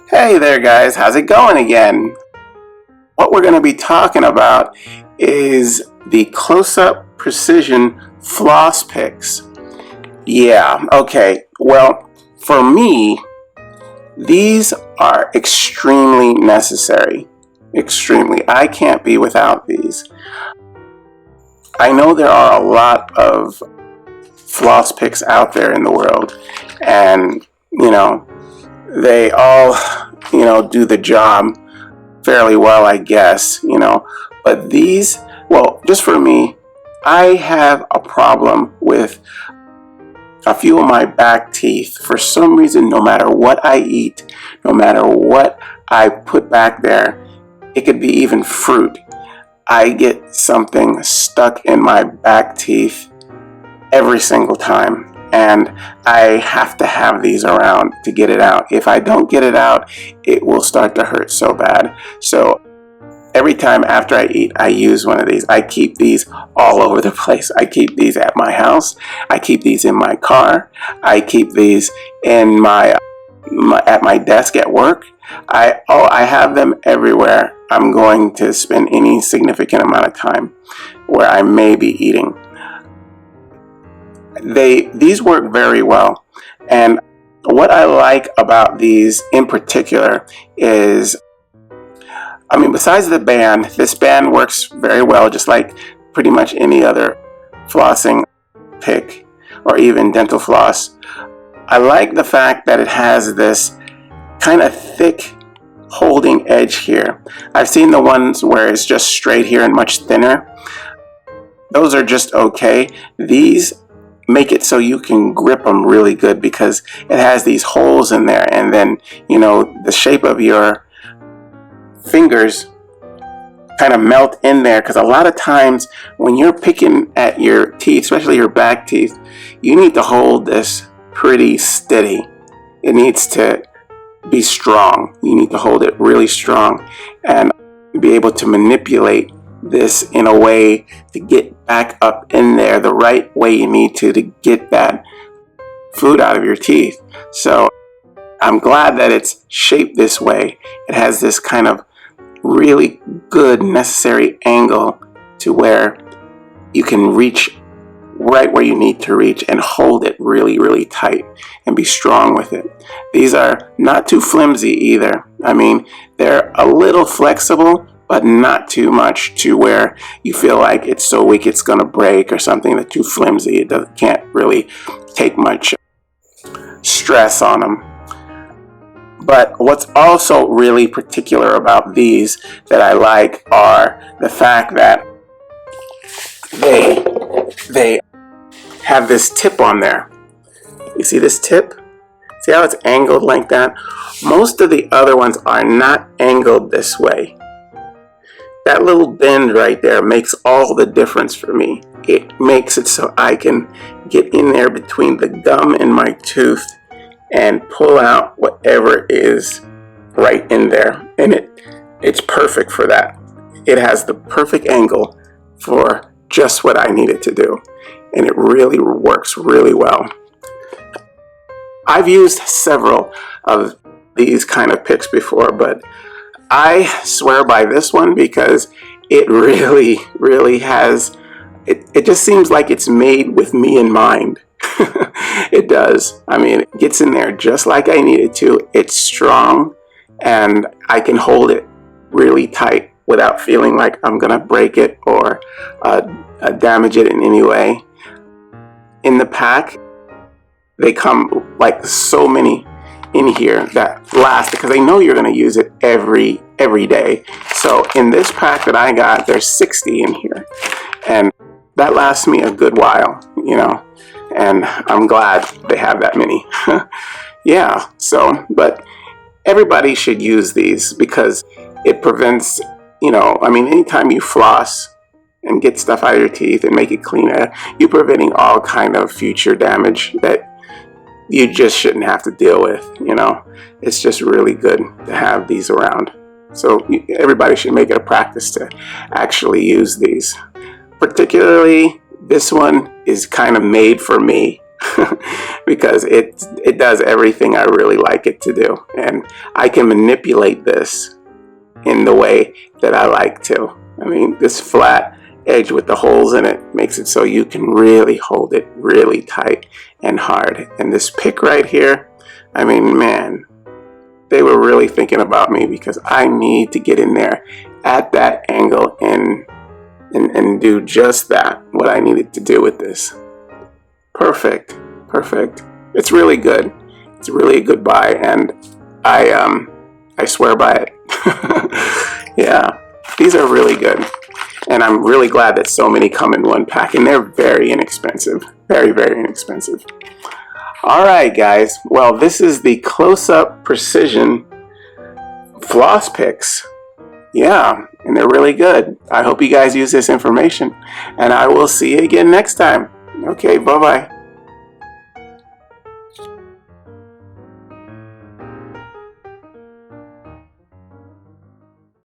Hey there guys, how's it going again? What we're going to be talking about is the close-up precision floss picks. Yeah, okay, well, for me, these are extremely necessary. Extremely. I can't be without these. I know there are a lot of floss picks out there in the world, and, they all, do the job fairly well, I guess, but these, well, just for me, I have a problem with a few of my back teeth. For some reason, no matter what I eat, no matter what I put back there, it could be even fruit, I get something stuck in my back teeth every single time. And I have to have these around to get it out. If I don't get it out, it will start to hurt so bad. So every time after I eat, I use one of these. I keep these all over the place. I keep these at my house. I keep these in my car. I keep these in at my desk at work. I have them everywhere I'm going to spend any significant amount of time where I may be eating. These work very well, and what I like about these in particular is, besides the band, this band works very well, just like pretty much any other flossing pick or even dental floss. I like the fact that it has this kind of thick holding edge here. I've seen the ones where it's just straight here and much thinner. Those are just okay. These make it so you can grip them really good because it has these holes in there, and then the shape of your fingers kind of melt in there, because a lot of times when you're picking at your teeth, especially your back teeth, you need to hold this pretty steady. It needs to be strong. You need to hold it really strong and be able to manipulate this in a way to get back up in there the right way you need to get that food out of your teeth. So I'm glad that it's shaped this way. It has this kind of really good necessary angle to where you can reach right where you need to reach and hold it really, really tight and be strong with it. These are not too flimsy either. They're a little flexible, but not too much to where you feel like it's so weak it's going to break or something. That's too flimsy. It can't really take much stress on them. But what's also really particular about these that I like are the fact that they have this tip on there. You see this tip? See how it's angled like that? Most of the other ones are not angled this way. That little bend right there makes all the difference for me. It makes it so I can get in there between the gum and my tooth and pull out whatever is right in there. And it's perfect for that. It has the perfect angle for just what I need it to do. And it really works really well. I've used several of these kind of picks before, but I swear by this one because it really, really has, it just seems like it's made with me in mind. It does. It gets in there just like I need it to. It's strong, and I can hold it really tight without feeling like I'm going to break it or damage it in any way. In the pack, they come like so many in here that last, because I know you're going to use it every day. So in this pack that I got, there's 60 in here, and that lasts me a good while, and I'm glad they have that many. Yeah, so, but everybody should use these because it prevents, anytime you floss and get stuff out of your teeth and make it cleaner, you're preventing all kind of future damage that you just shouldn't have to deal with. It's just really good to have these around. So everybody should make it a practice to actually use these. Particularly, this one is kind of made for me because it does everything I really like it to do, and I can manipulate this in the way that I like to. I mean, this flat edge with the holes in it makes it so you can really hold it really tight and hard. And this pick right here, I mean, man, they were really thinking about me, because I need to get in there at that angle and do just that, what I needed to do with this. Perfect. It's really good. It's really a good buy, and I swear by it. Yeah, these are really good, and I'm really glad that so many come in one pack, and they're very inexpensive. Very, very inexpensive. Alright guys, well, this is the close-up precision floss picks. Yeah, and they're really good. I hope you guys use this information, and I will see you again next time. Okay, bye-bye.